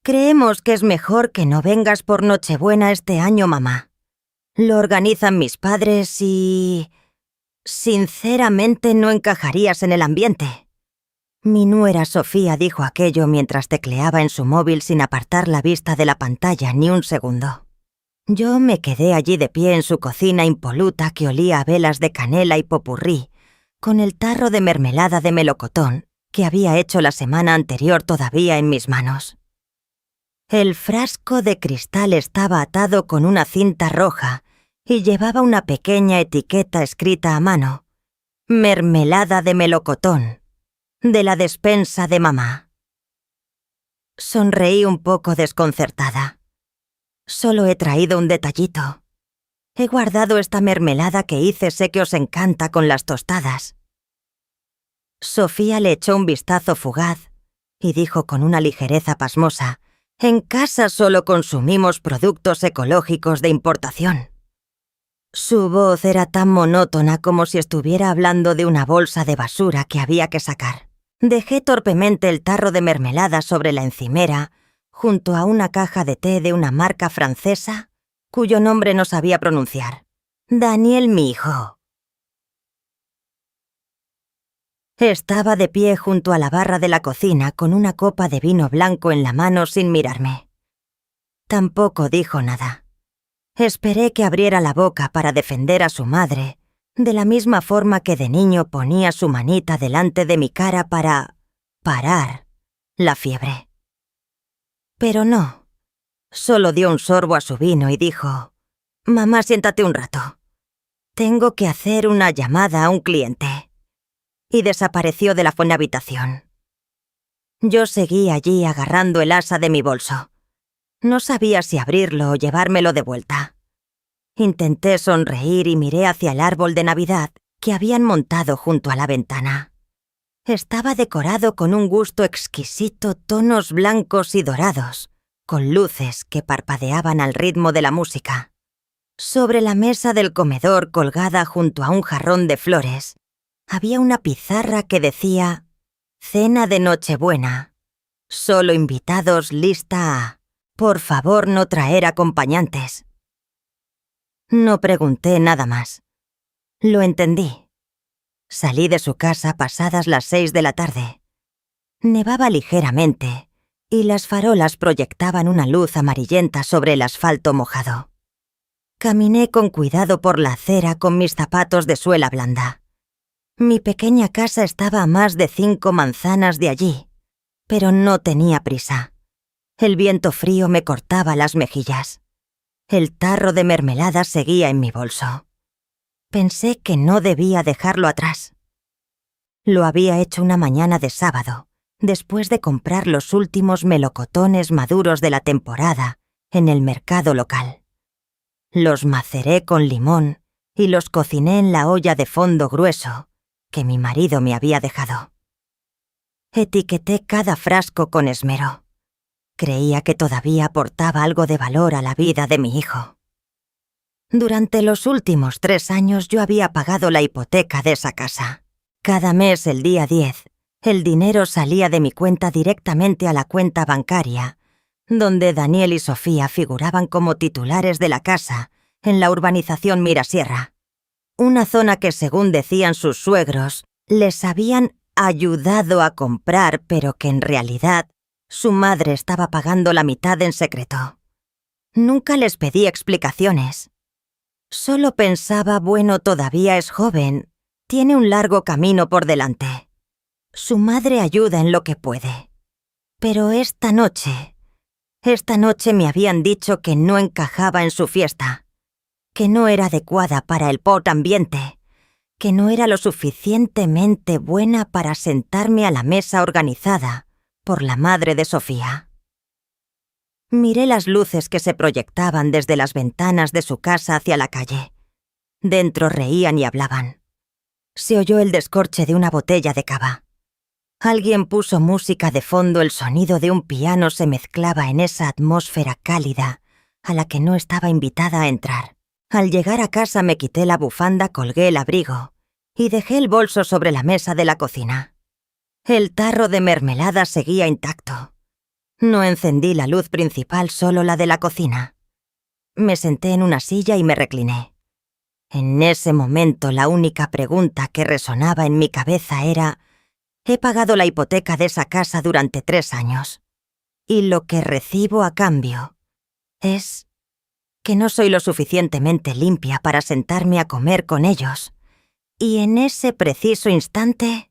Creemos que es mejor que no vengas por Nochebuena este año, mamá. Lo organizan mis padres y... sinceramente no encajarías en el ambiente. Mi nuera Sofía dijo aquello mientras tecleaba en su móvil sin apartar la vista de la pantalla ni un segundo. Yo me quedé allí de pie en su cocina impoluta que olía a velas de canela y popurrí, con el tarro de mermelada de melocotón que había hecho la semana anterior todavía en mis manos. El frasco de cristal estaba atado con una cinta roja y llevaba una pequeña etiqueta escrita a mano: mermelada de melocotón, de la despensa de mamá. Sonreí un poco desconcertada. Solo he traído un detallito. He guardado esta mermelada que hice, sé que os encanta con las tostadas. Sofía le echó un vistazo fugaz y dijo con una ligereza pasmosa: en casa solo consumimos productos ecológicos de importación. Su voz era tan monótona como si estuviera hablando de una bolsa de basura que había que sacar. Dejé torpemente el tarro de mermelada sobre la encimera, junto a una caja de té de una marca francesa, cuyo nombre no sabía pronunciar. Daniel Mijo. Estaba de pie junto a la barra de la cocina con una copa de vino blanco en la mano sin mirarme. Tampoco dijo nada. Esperé que abriera la boca para defender a su madre, de la misma forma que de niño ponía su manita delante de mi cara para parar la fiebre. Pero no. Solo dio un sorbo a su vino y dijo: mamá, siéntate un rato. Tengo que hacer una llamada a un cliente. Y desapareció de la habitación. Yo seguí allí agarrando el asa de mi bolso. No sabía si abrirlo o llevármelo de vuelta. Intenté sonreír y miré hacia el árbol de Navidad que habían montado junto a la ventana. Estaba decorado con un gusto exquisito, tonos blancos y dorados, con luces que parpadeaban al ritmo de la música. Sobre la mesa del comedor, colgada junto a un jarrón de flores, había una pizarra que decía: cena de Nochebuena. Solo invitados, lista A. Por favor, no traer acompañantes. No pregunté nada más. Lo entendí. Salí de su casa pasadas las 6 de la tarde. Nevaba ligeramente y las farolas proyectaban una luz amarillenta sobre el asfalto mojado. Caminé con cuidado por la acera con mis zapatos de suela blanda. Mi pequeña casa estaba a más de 5 manzanas de allí, pero no tenía prisa. El viento frío me cortaba las mejillas. El tarro de mermelada seguía en mi bolso. Pensé que no debía dejarlo atrás. Lo había hecho una mañana de sábado, después de comprar los últimos melocotones maduros de la temporada en el mercado local. Los maceré con limón y los cociné en la olla de fondo grueso que mi marido me había dejado. Etiqueté cada frasco con esmero. Creía que todavía aportaba algo de valor a la vida de mi hijo. Durante los últimos 3 años yo había pagado la hipoteca de esa casa. Cada mes, el día 10, el dinero salía de mi cuenta directamente a la cuenta bancaria, donde Daniel y Sofía figuraban como titulares de la casa en la urbanización Mirasierra. Una zona que, según decían sus suegros, les habían ayudado a comprar, pero que en realidad su madre estaba pagando la mitad en secreto. Nunca les pedí explicaciones. Solo pensaba: bueno, todavía es joven, tiene un largo camino por delante. Su madre ayuda en lo que puede. Pero esta noche me habían dicho que no encajaba en su fiesta, que no era adecuada para el pot ambiente, que no era lo suficientemente buena para sentarme a la mesa organizada por la madre de Sofía. Miré las luces que se proyectaban desde las ventanas de su casa hacia la calle. Dentro reían y hablaban. Se oyó el descorche de una botella de cava. Alguien puso música de fondo, el sonido de un piano se mezclaba en esa atmósfera cálida a la que no estaba invitada a entrar. Al llegar a casa me quité la bufanda, colgué el abrigo y dejé el bolso sobre la mesa de la cocina. El tarro de mermelada seguía intacto. No encendí la luz principal, solo la de la cocina. Me senté en una silla y me recliné. En ese momento la única pregunta que resonaba en mi cabeza era: he pagado la hipoteca de esa casa durante 3 años. Y lo que recibo a cambio es que no soy lo suficientemente limpia para sentarme a comer con ellos. Y en ese preciso instante,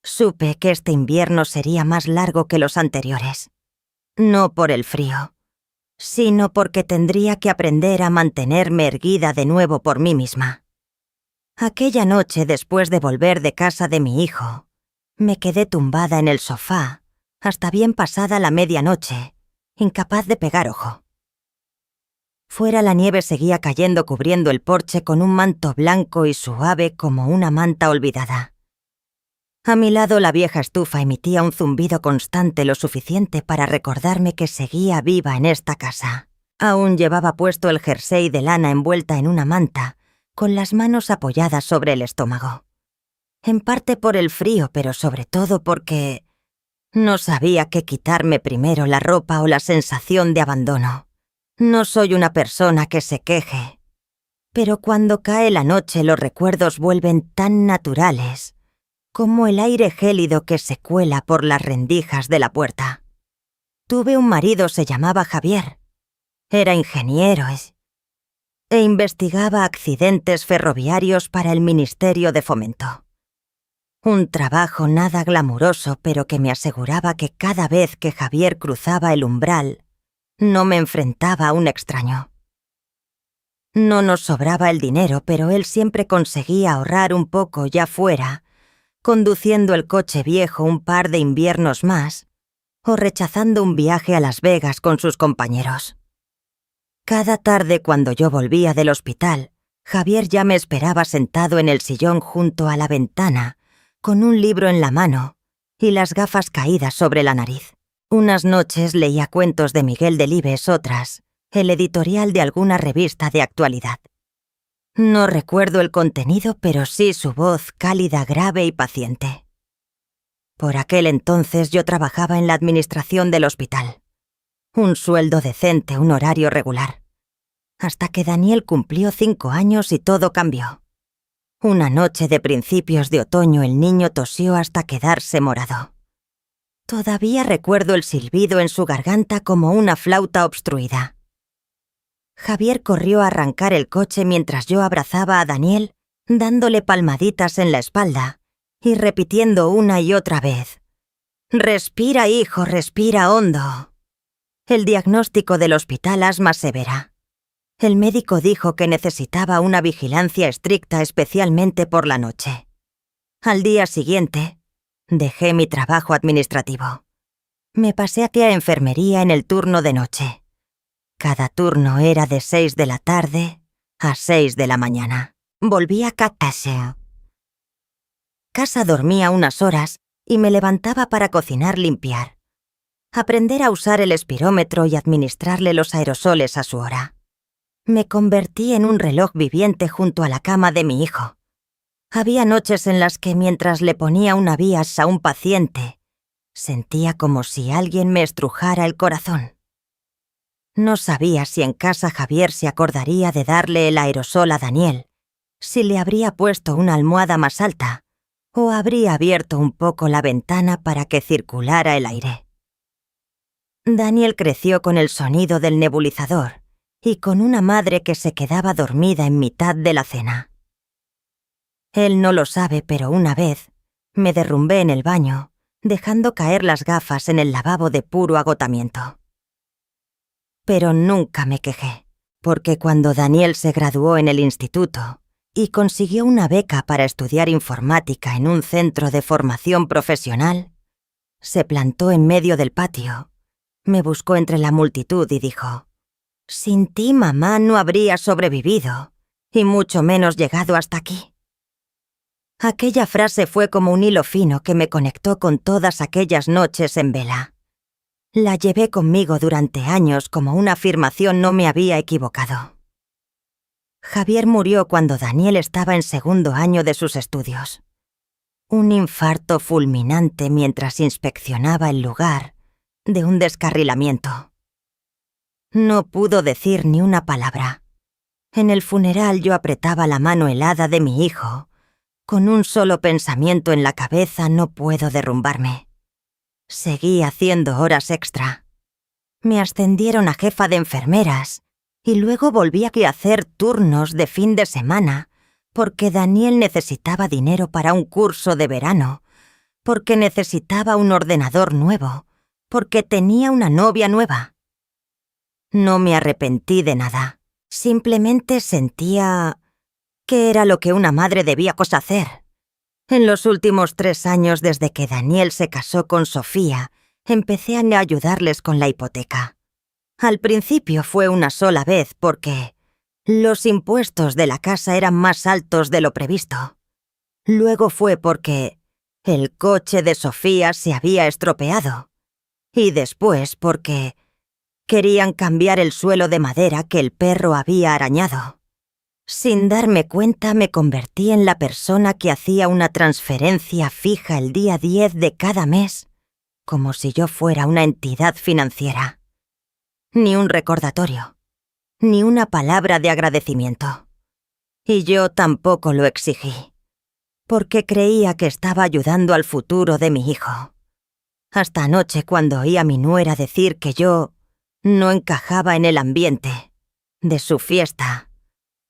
supe que este invierno sería más largo que los anteriores. No por el frío, sino porque tendría que aprender a mantenerme erguida de nuevo por mí misma. Aquella noche, después de volver de casa de mi hijo, me quedé tumbada en el sofá hasta bien pasada la medianoche, incapaz de pegar ojo. Fuera la nieve seguía cayendo, cubriendo el porche con un manto blanco y suave como una manta olvidada. A mi lado la vieja estufa emitía un zumbido constante, lo suficiente para recordarme que seguía viva en esta casa. Aún llevaba puesto el jersey de lana envuelta en una manta, con las manos apoyadas sobre el estómago. En parte por el frío, pero sobre todo porque no sabía qué quitarme primero, la ropa o la sensación de abandono. No soy una persona que se queje, pero cuando cae la noche los recuerdos vuelven tan naturales como el aire gélido que se cuela por las rendijas de la puerta. Tuve un marido, se llamaba Javier. Era ingeniero e investigaba accidentes ferroviarios para el Ministerio de Fomento. Un trabajo nada glamuroso, pero que me aseguraba que cada vez que Javier cruzaba el umbral, no me enfrentaba a un extraño. No nos sobraba el dinero, pero él siempre conseguía ahorrar un poco ya fuera, conduciendo el coche viejo un par de inviernos más, o rechazando un viaje a Las Vegas con sus compañeros. Cada tarde, cuando yo volvía del hospital, Javier ya me esperaba sentado en el sillón junto a la ventana, con un libro en la mano y las gafas caídas sobre la nariz. Unas noches leía cuentos de Miguel Delibes, otras, el editorial de alguna revista de actualidad. No recuerdo el contenido, pero sí su voz cálida, grave y paciente. Por aquel entonces yo trabajaba en la administración del hospital. Un sueldo decente, un horario regular. Hasta que Daniel cumplió 5 años y todo cambió. Una noche de principios de otoño el niño tosió hasta quedarse morado. Todavía recuerdo el silbido en su garganta como una flauta obstruida. Javier corrió a arrancar el coche mientras yo abrazaba a Daniel, dándole palmaditas en la espalda y repitiendo una y otra vez: «Respira, hijo, respira hondo». El diagnóstico del hospital: asma severa. El médico dijo que necesitaba una vigilancia estricta, especialmente por la noche. Al día siguiente, dejé mi trabajo administrativo. Me pasé aquí a enfermería en el turno de noche. Cada turno era de 6 de la tarde a 6 de la mañana. Volví a casa. Casa dormía unas horas y me levantaba para cocinar, limpiar. Aprender a usar el espirómetro y administrarle los aerosoles a su hora. Me convertí en un reloj viviente junto a la cama de mi hijo. Había noches en las que mientras le ponía una vías a un paciente, sentía como si alguien me estrujara el corazón. No sabía si en casa Javier se acordaría de darle el aerosol a Daniel, si le habría puesto una almohada más alta o habría abierto un poco la ventana para que circulara el aire. Daniel creció con el sonido del nebulizador y con una madre que se quedaba dormida en mitad de la cena. Él no lo sabe, pero una vez me derrumbé en el baño, dejando caer las gafas en el lavabo de puro agotamiento. Pero nunca me quejé, porque cuando Daniel se graduó en el instituto y consiguió una beca para estudiar informática en un centro de formación profesional, se plantó en medio del patio, me buscó entre la multitud y dijo: «Sin ti, mamá, no habría sobrevivido, y mucho menos llegado hasta aquí». Aquella frase fue como un hilo fino que me conectó con todas aquellas noches en vela. La llevé conmigo durante años como una afirmación, no me había equivocado. Javier murió cuando Daniel estaba en 2º año de sus estudios. Un infarto fulminante mientras inspeccionaba el lugar de un descarrilamiento. No pudo decir ni una palabra. En el funeral yo apretaba la mano helada de mi hijo. Con un solo pensamiento en la cabeza no puedo derrumbarme. Seguí haciendo horas extra. Me ascendieron a jefa de enfermeras y luego volví a hacer turnos de fin de semana porque Daniel necesitaba dinero para un curso de verano, porque necesitaba un ordenador nuevo, porque tenía una novia nueva. No me arrepentí de nada. Simplemente sentía que era lo que una madre debía hacer. En los últimos 3 años desde que Daniel se casó con Sofía, empecé a ayudarles con la hipoteca. Al principio fue una sola vez porque los impuestos de la casa eran más altos de lo previsto. Luego fue porque el coche de Sofía se había estropeado. Y después porque querían cambiar el suelo de madera que el perro había arañado. Sin darme cuenta me convertí en la persona que hacía una transferencia fija el día 10 de cada mes, como si yo fuera una entidad financiera. Ni un recordatorio, ni una palabra de agradecimiento. Y yo tampoco lo exigí, porque creía que estaba ayudando al futuro de mi hijo. Hasta anoche cuando oí a mi nuera decir que yo no encajaba en el ambiente de su fiesta,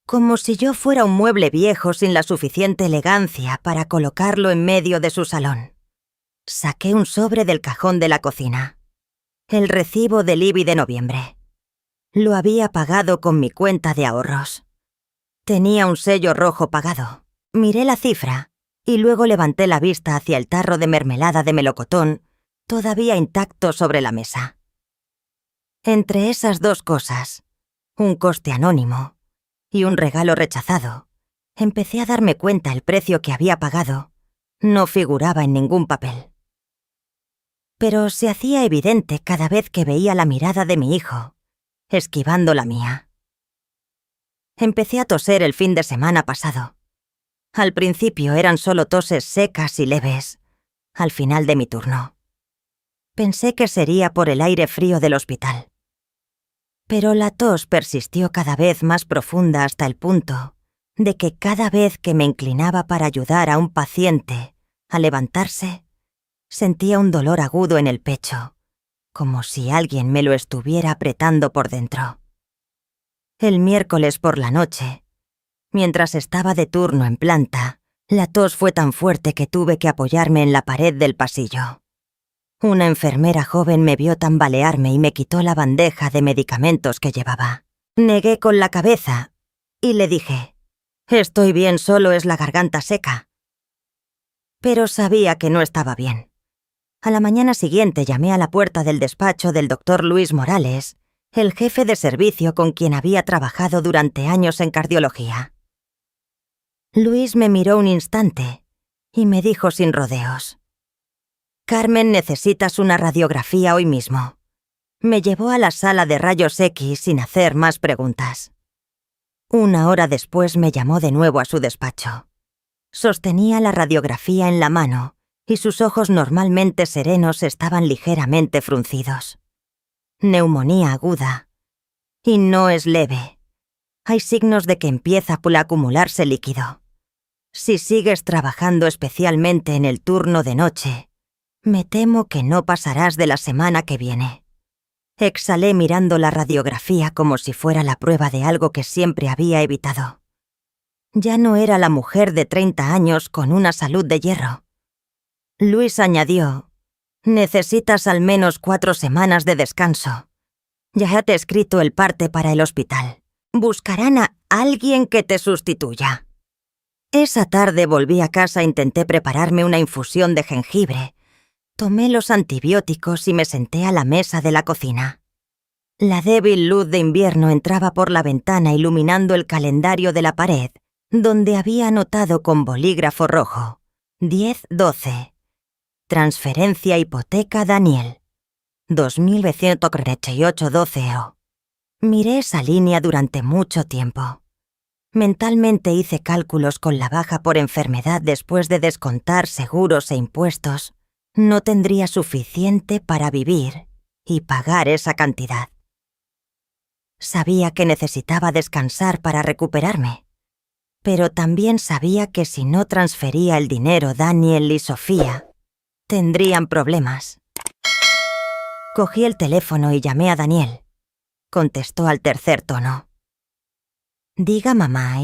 como si yo fuera un mueble viejo sin la suficiente elegancia para colocarlo en medio de su salón. Saqué un sobre del cajón de la cocina. El recibo del IBI de noviembre. Lo había pagado con mi cuenta de ahorros. Tenía un sello rojo pagado. Miré la cifra y luego levanté la vista hacia el tarro de mermelada de melocotón, todavía intacto sobre la mesa. Entre esas 2 cosas, un coste anónimo y un regalo rechazado, empecé a darme cuenta el precio que había pagado no figuraba en ningún papel. Pero se hacía evidente cada vez que veía la mirada de mi hijo, esquivando la mía. Empecé a toser el fin de semana pasado. Al principio eran solo toses secas y leves, al final de mi turno. Pensé que sería por el aire frío del hospital. Pero la tos persistió cada vez más profunda hasta el punto de que cada vez que me inclinaba para ayudar a un paciente a levantarse, sentía un dolor agudo en el pecho, como si alguien me lo estuviera apretando por dentro. El miércoles por la noche, mientras estaba de turno en planta, la tos fue tan fuerte que tuve que apoyarme en la pared del pasillo. Una enfermera joven me vio tambalearme y me quitó la bandeja de medicamentos que llevaba. Negué con la cabeza y le dije: «Estoy bien, solo es la garganta seca». Pero sabía que no estaba bien. A la mañana siguiente llamé a la puerta del despacho del doctor Luis Morales, el jefe de servicio con quien había trabajado durante años en cardiología. Luis me miró un instante y me dijo sin rodeos: «Carmen, necesitas una radiografía hoy mismo». Me llevó a la sala de rayos X sin hacer más preguntas. 1 hora después me llamó de nuevo a su despacho. Sostenía la radiografía en la mano y sus ojos normalmente serenos estaban ligeramente fruncidos. Neumonía aguda. Y no es leve. Hay signos de que empieza a acumularse líquido. Si sigues trabajando especialmente en el turno de noche, me temo que no pasarás de la semana que viene. Exhalé mirando la radiografía como si fuera la prueba de algo que siempre había evitado. Ya no era la mujer de 30 años con una salud de hierro. Luis añadió: «Necesitas al menos 4 semanas de descanso. Ya te he escrito el parte para el hospital. Buscarán a alguien que te sustituya». Esa tarde volví a casa e intenté prepararme una infusión de jengibre. Tomé los antibióticos y me senté a la mesa de la cocina. La débil luz de invierno entraba por la ventana iluminando el calendario de la pared, donde había anotado con bolígrafo rojo: 10-12. Transferencia hipoteca Daniel. 2.948 €. Miré esa línea durante mucho tiempo. Mentalmente hice cálculos con la baja por enfermedad después de descontar seguros e impuestos. No tendría suficiente para vivir y pagar esa cantidad. Sabía que necesitaba descansar para recuperarme, pero también sabía que si no transfería el dinero Daniel y Sofía, tendrían problemas. Cogí el teléfono y llamé a Daniel. Contestó al tercer tono. «Diga, mamá,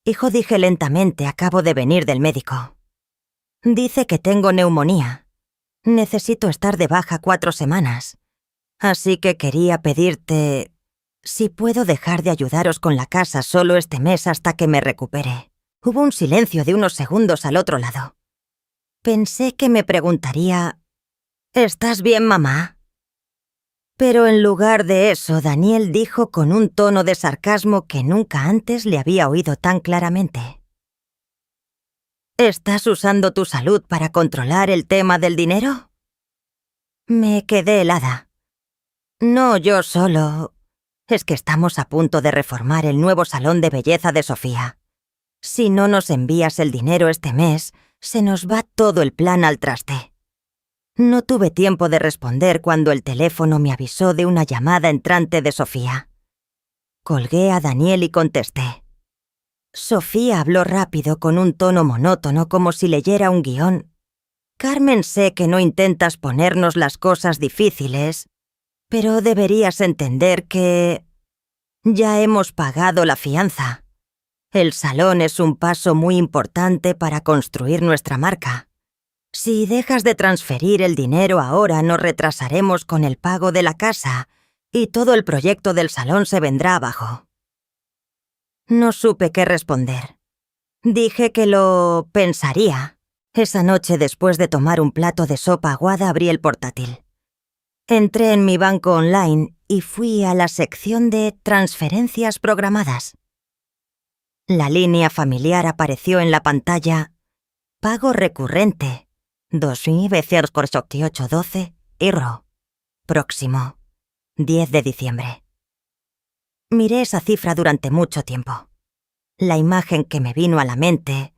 Hijo, dije lentamente, acabo de venir del médico. Dice que tengo neumonía. Necesito estar de baja 4 semanas. Así que quería pedirte si puedo dejar de ayudaros con la casa solo este mes hasta que me recupere». Hubo un silencio de unos segundos al otro lado. Pensé que me preguntaría: «¿Estás bien, mamá?». Pero en lugar de eso, Daniel dijo con un tono de sarcasmo que nunca antes le había oído tan claramente: «¿Estás usando tu salud para controlar el tema del dinero?». Me quedé helada. «No yo solo. Es que estamos a punto de reformar el nuevo salón de belleza de Sofía. Si no nos envías el dinero este mes, se nos va todo el plan al traste». No tuve tiempo de responder cuando el teléfono me avisó de una llamada entrante de Sofía. Colgué a Daniel y contesté. Sofía habló rápido con un tono monótono como si leyera un guión. «Carmen, sé que no intentas ponernos las cosas difíciles, pero deberías entender que ya hemos pagado la fianza. El salón es un paso muy importante para construir nuestra marca. Si dejas de transferir el dinero ahora, nos retrasaremos con el pago de la casa y todo el proyecto del salón se vendrá abajo». No supe qué responder. Dije que lo pensaría. Esa noche, después de tomar un plato de sopa aguada, abrí el portátil. Entré en mi banco online y fui a la sección de transferencias programadas. La línea familiar apareció en la pantalla: «Pago recurrente. 204812 €. Próximo. 10 de diciembre». Miré esa cifra durante mucho tiempo. La imagen que me vino a la mente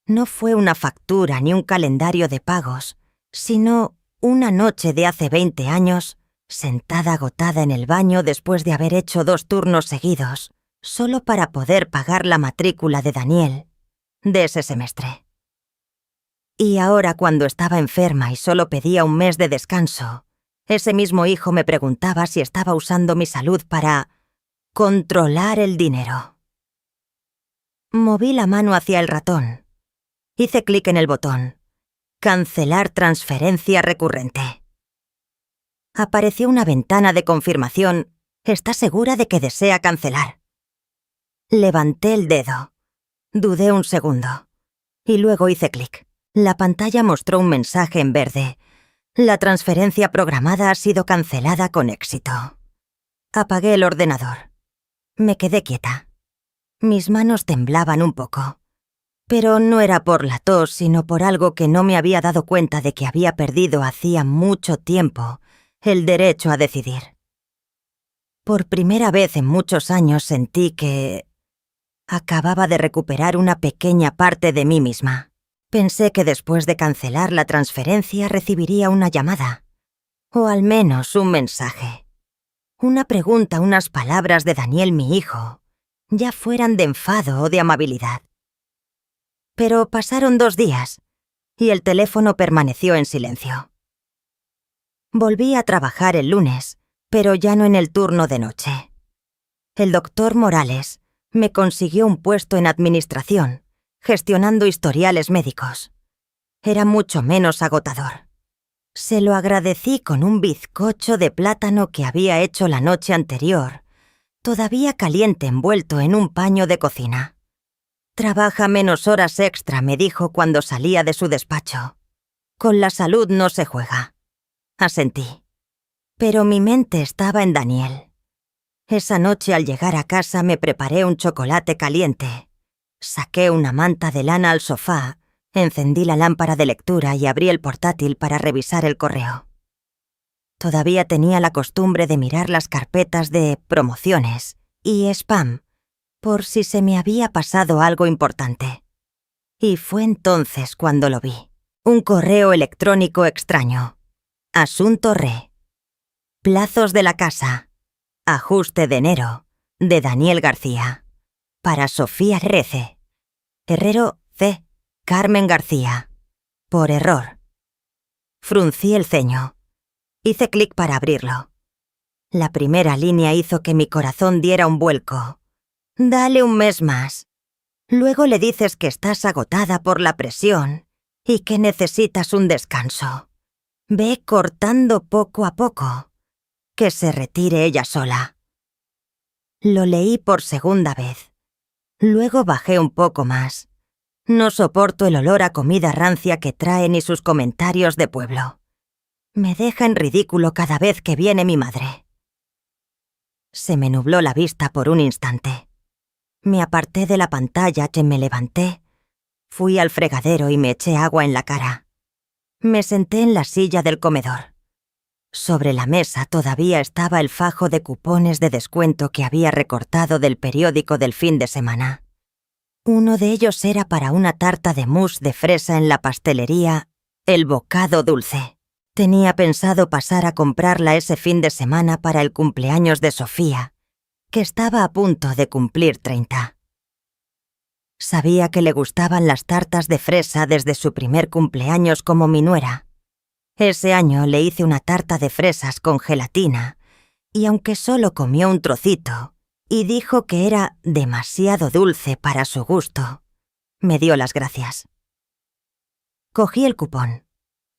no fue una factura ni un calendario de pagos, sino una noche de hace 20 años, sentada agotada en el baño después de haber hecho 2 turnos seguidos, solo para poder pagar la matrícula de Daniel de ese semestre. Y ahora, cuando estaba enferma y solo pedía un mes de descanso, ese mismo hijo me preguntaba si estaba usando mi salud para controlar el dinero. Moví la mano hacia el ratón. Hice clic en el botón. «Cancelar transferencia recurrente». Apareció una ventana de confirmación. «¿Está segura de que desea cancelar?». Levanté el dedo. Dudé un segundo. Y luego hice clic. La pantalla mostró un mensaje en verde. «La transferencia programada ha sido cancelada con éxito». Apagué el ordenador. Me quedé quieta. Mis manos temblaban un poco. Pero no era por la tos, sino por algo que no me había dado cuenta de que había perdido hacía mucho tiempo: el derecho a decidir. Por primera vez en muchos años sentí que acababa de recuperar una pequeña parte de mí misma. Pensé que después de cancelar la transferencia recibiría una llamada, o al menos un mensaje. Una pregunta, unas palabras de Daniel, mi hijo, ya fueran de enfado o de amabilidad. Pero pasaron 2 días, y el teléfono permaneció en silencio. Volví a trabajar el lunes, pero ya no en el turno de noche. El doctor Morales me consiguió un puesto en administración, gestionando historiales médicos. Era mucho menos agotador. Se lo agradecí con un bizcocho de plátano que había hecho la noche anterior, todavía caliente envuelto en un paño de cocina. «Trabaja menos horas extra», me dijo cuando salía de su despacho. «Con la salud no se juega». Asentí. Pero mi mente estaba en Daniel. Esa noche, al llegar a casa, me preparé un chocolate caliente. Saqué una manta de lana al sofá, encendí la lámpara de lectura y abrí el portátil para revisar el correo. Todavía tenía la costumbre de mirar las carpetas de promociones y spam, por si se me había pasado algo importante. Y fue entonces cuando lo vi. Un correo electrónico extraño. Asunto Re. Plazos de la casa. Ajuste de enero. De Daniel García. Para Sofía Rece. Herrero C. Carmen García. Por error. Fruncí el ceño. Hice clic para abrirlo. La primera línea hizo que mi corazón diera un vuelco. Dale un mes más. Luego le dices que estás agotada por la presión y que necesitas un descanso. Ve cortando poco a poco. Que se retire ella sola. Lo leí por segunda vez. Luego bajé un poco más. No soporto el olor a comida rancia que traen y sus comentarios de pueblo. Me deja en ridículo cada vez que viene mi madre. Se me nubló la vista por un instante. Me aparté de la pantalla y me levanté. Fui al fregadero y me eché agua en la cara. Me senté en la silla del comedor. Sobre la mesa todavía estaba el fajo de cupones de descuento que había recortado del periódico del fin de semana. Uno de ellos era para una tarta de mousse de fresa en la pastelería El Bocado Dulce. Tenía pensado pasar a comprarla ese fin de semana para el cumpleaños de Sofía, que estaba a punto de cumplir 30. Sabía que le gustaban las tartas de fresa desde su primer cumpleaños como mi nuera. Ese año le hice una tarta de fresas con gelatina, y aunque solo comió un trocito, y dijo que era demasiado dulce para su gusto, me dio las gracias. Cogí el cupón.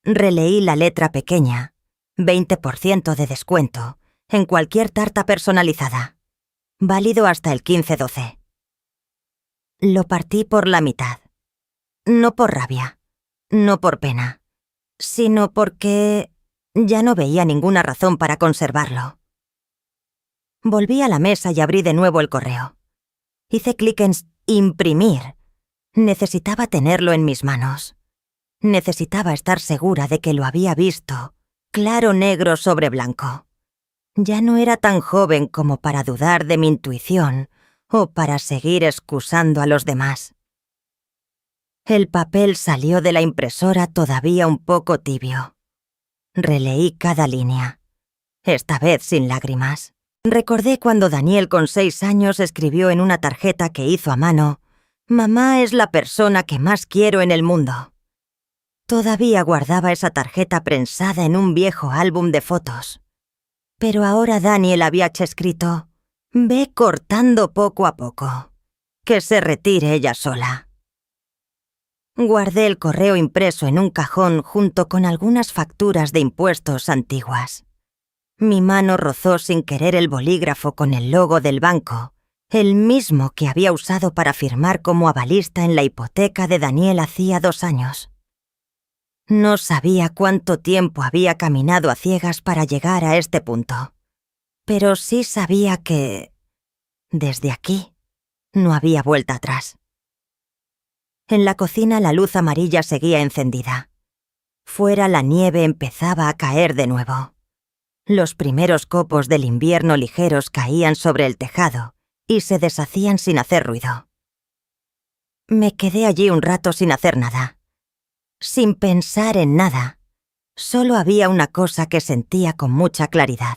Releí la letra pequeña, 20% de descuento, en cualquier tarta personalizada. Válido hasta el 15/12. Lo partí por la mitad. No por rabia, no por pena, sino porque ya no veía ninguna razón para conservarlo. Volví a la mesa y abrí de nuevo el correo. Hice clic en imprimir. Necesitaba tenerlo en mis manos. Necesitaba estar segura de que lo había visto, claro negro sobre blanco. Ya no era tan joven como para dudar de mi intuición o para seguir excusando a los demás. El papel salió de la impresora todavía un poco tibio. Releí cada línea, esta vez sin lágrimas. Recordé cuando Daniel con 6 años escribió en una tarjeta que hizo a mano: «Mamá es la persona que más quiero en el mundo». Todavía guardaba esa tarjeta prensada en un viejo álbum de fotos. Pero ahora Daniel había escrito: «Ve cortando poco a poco. Que se retire ella sola». Guardé el correo impreso en un cajón junto con algunas facturas de impuestos antiguas. Mi mano rozó sin querer el bolígrafo con el logo del banco, el mismo que había usado para firmar como avalista en la hipoteca de Daniel hacía 2 años. No sabía cuánto tiempo había caminado a ciegas para llegar a este punto, pero sí sabía que, desde aquí, no había vuelta atrás. En la cocina la luz amarilla seguía encendida. Fuera la nieve empezaba a caer de nuevo. Los primeros copos del invierno ligeros caían sobre el tejado y se deshacían sin hacer ruido. Me quedé allí un rato sin hacer nada. Sin pensar en nada. Solo había una cosa que sentía con mucha claridad.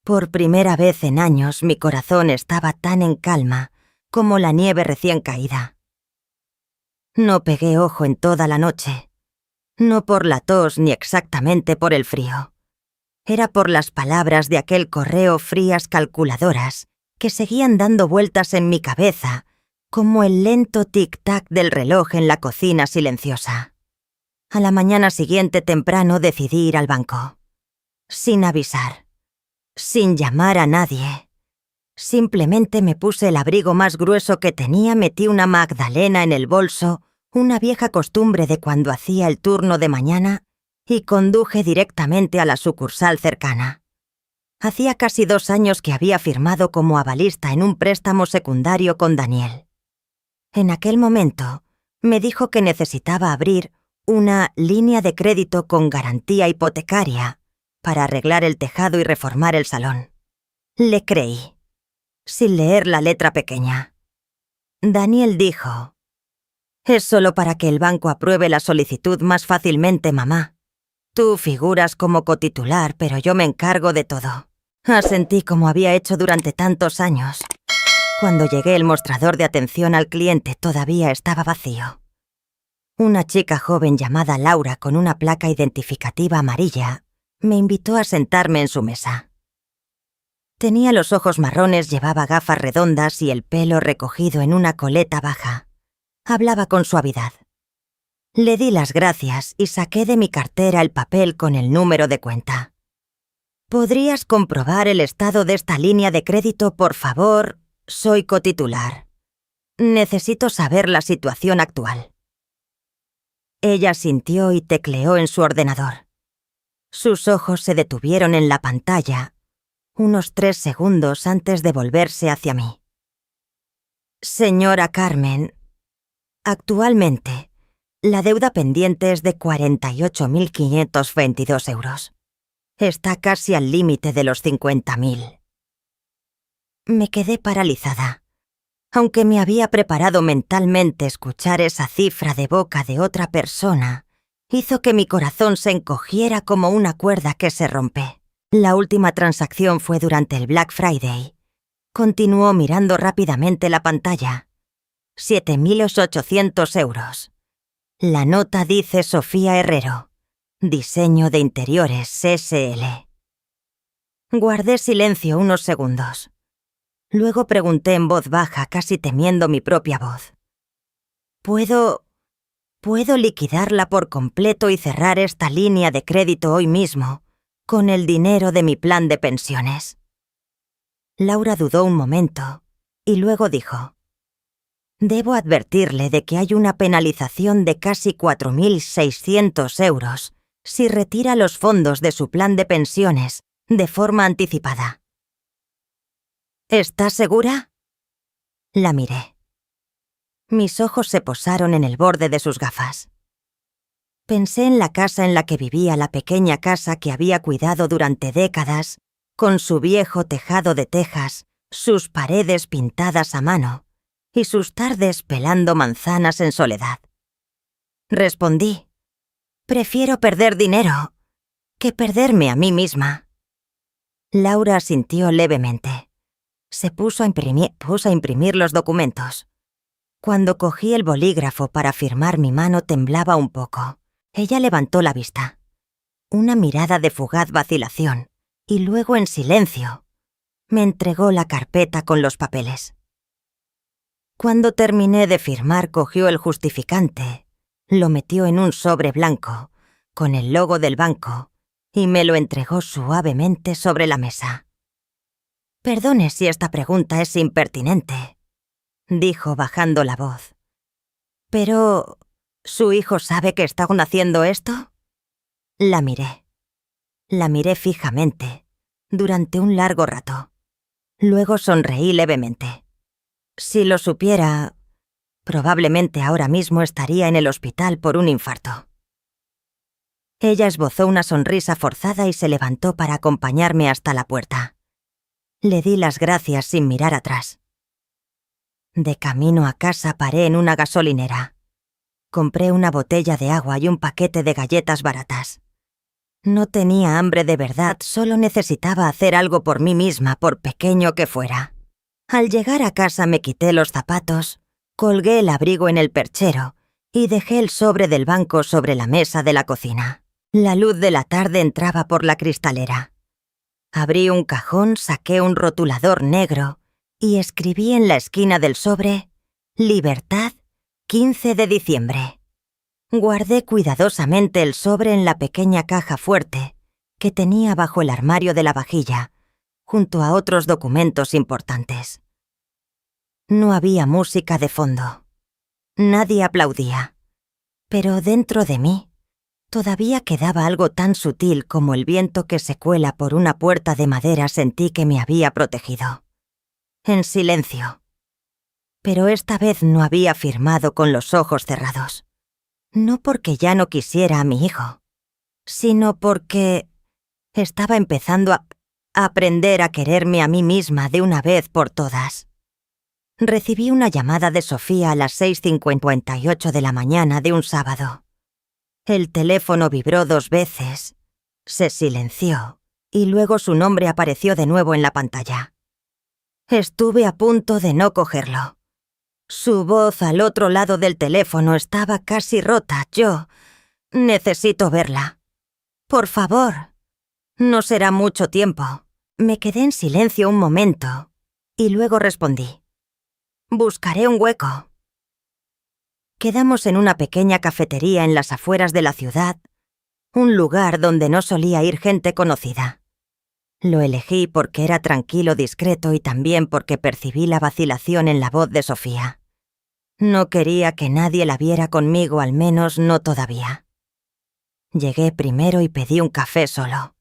Por primera vez en años mi corazón estaba tan en calma como la nieve recién caída. No pegué ojo en toda la noche. No por la tos ni exactamente por el frío. Era por las palabras de aquel correo frías calculadoras que seguían dando vueltas en mi cabeza como el lento tic-tac del reloj en la cocina silenciosa. A la mañana siguiente temprano decidí ir al banco. Sin avisar. Sin llamar a nadie. Simplemente me puse el abrigo más grueso que tenía, metí una magdalena en el bolso, una vieja costumbre de cuando hacía el turno de mañana, y conduje directamente a la sucursal cercana. Hacía casi 2 años que había firmado como avalista en un préstamo secundario con Daniel. En aquel momento, me dijo que necesitaba abrir una línea de crédito con garantía hipotecaria para arreglar el tejado y reformar el salón. Le creí, sin leer la letra pequeña. Daniel dijo: «Es solo para que el banco apruebe la solicitud más fácilmente, mamá. Tú figuras como cotitular, pero yo me encargo de todo. Asentí como había hecho durante tantos años. Cuando llegué, el mostrador de atención al cliente todavía estaba vacío. Una chica joven llamada Laura con una placa identificativa amarilla me invitó a sentarme en su mesa. Tenía los ojos marrones, llevaba gafas redondas y el pelo recogido en una coleta baja. Hablaba con suavidad. Le di las gracias y saqué de mi cartera el papel con el número de cuenta. ¿Podrías comprobar el estado de esta línea de crédito, por favor? Soy cotitular. Necesito saber la situación actual. Ella sintió y tecleó en su ordenador. Sus ojos se detuvieron en la pantalla, unos 3 segundos antes de volverse hacia mí. Señora Carmen, actualmente, la deuda pendiente es de 48.522 euros. Está casi al límite de los 50.000. Me quedé paralizada. Aunque me había preparado mentalmente, escuchar esa cifra de boca de otra persona hizo que mi corazón se encogiera como una cuerda que se rompe. La última transacción fue durante el Black Friday. Continuó mirando rápidamente la pantalla. 7.800 euros. La nota dice Sofía Herrero. Diseño de interiores SL. Guardé silencio unos segundos. Luego pregunté en voz baja, casi temiendo mi propia voz. ¿Puedo liquidarla por completo y cerrar esta línea de crédito hoy mismo, con el dinero de mi plan de pensiones? Laura dudó un momento, y luego dijo: Debo advertirle de que hay una penalización de casi 4.600 euros si retira los fondos de su plan de pensiones de forma anticipada. ¿Estás segura? La miré. Mis ojos se posaron en el borde de sus gafas. Pensé en la casa en la que vivía, la pequeña casa que había cuidado durante décadas, con su viejo tejado de tejas, sus paredes pintadas a mano y sus tardes pelando manzanas en soledad. Respondí: prefiero perder dinero que perderme a mí misma. Laura asintió levemente. Se puso a imprimir los documentos. Cuando cogí el bolígrafo para firmar, mi mano temblaba un poco. Ella levantó la vista. Una mirada de fugaz vacilación, y luego en silencio me entregó la carpeta con los papeles. Cuando terminé de firmar, cogió el justificante, lo metió en un sobre blanco, con el logo del banco, y me lo entregó suavemente sobre la mesa. Perdone si esta pregunta es impertinente, dijo bajando la voz. Pero, ¿su hijo sabe que está haciendo esto? La miré. La miré fijamente, durante un largo rato. Luego sonreí levemente. Si lo supiera, probablemente ahora mismo estaría en el hospital por un infarto. Ella esbozó una sonrisa forzada y se levantó para acompañarme hasta la puerta. Le di las gracias sin mirar atrás. De camino a casa paré en una gasolinera. Compré una botella de agua y un paquete de galletas baratas. No tenía hambre de verdad, solo necesitaba hacer algo por mí misma, por pequeño que fuera. Al llegar a casa me quité los zapatos, colgué el abrigo en el perchero y dejé el sobre del banco sobre la mesa de la cocina. La luz de la tarde entraba por la cristalera. Abrí un cajón, saqué un rotulador negro y escribí en la esquina del sobre: Libertad, 15 de diciembre. Guardé cuidadosamente el sobre en la pequeña caja fuerte que tenía bajo el armario de la vajilla, junto a otros documentos importantes. No había música de fondo. Nadie aplaudía. Pero dentro de mí todavía quedaba algo tan sutil como el viento que se cuela por una puerta de madera. Sentí que me había protegido. En silencio. Pero esta vez no había firmado con los ojos cerrados. No porque ya no quisiera a mi hijo, sino porque estaba empezando a aprender a quererme a mí misma de una vez por todas. Recibí una llamada de Sofía a las 6:58 de la mañana de un sábado. El teléfono vibró 2 veces, se silenció y luego su nombre apareció de nuevo en la pantalla. Estuve a punto de no cogerlo. Su voz al otro lado del teléfono estaba casi rota. Yo necesito verla. Por favor. No será mucho tiempo. Me quedé en silencio un momento y luego respondí. Buscaré un hueco. Quedamos en una pequeña cafetería en las afueras de la ciudad, un lugar donde no solía ir gente conocida. Lo elegí porque era tranquilo, discreto y también porque percibí la vacilación en la voz de Sofía. No quería que nadie la viera conmigo, al menos no todavía. Llegué primero y pedí un café solo.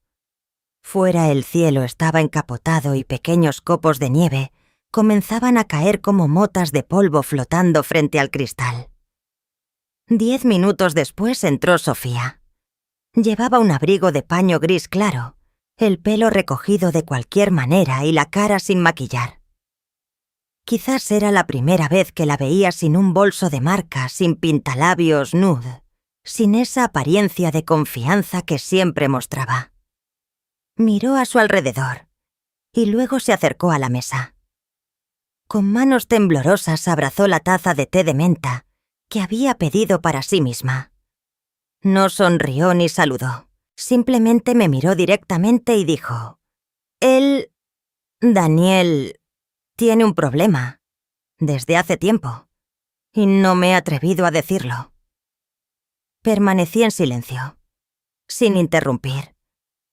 Fuera el cielo estaba encapotado y pequeños copos de nieve comenzaban a caer como motas de polvo flotando frente al cristal. 10 minutos después entró Sofía. Llevaba un abrigo de paño gris claro, el pelo recogido de cualquier manera y la cara sin maquillar. Quizás era la primera vez que la veía sin un bolso de marca, sin pintalabios nude, sin esa apariencia de confianza que siempre mostraba. Miró a su alrededor y luego se acercó a la mesa. Con manos temblorosas abrazó la taza de té de menta que había pedido para sí misma. No sonrió ni saludó, simplemente me miró directamente y dijo: Daniel, tiene un problema, desde hace tiempo, y no me he atrevido a decirlo. Permanecí en silencio, sin interrumpir.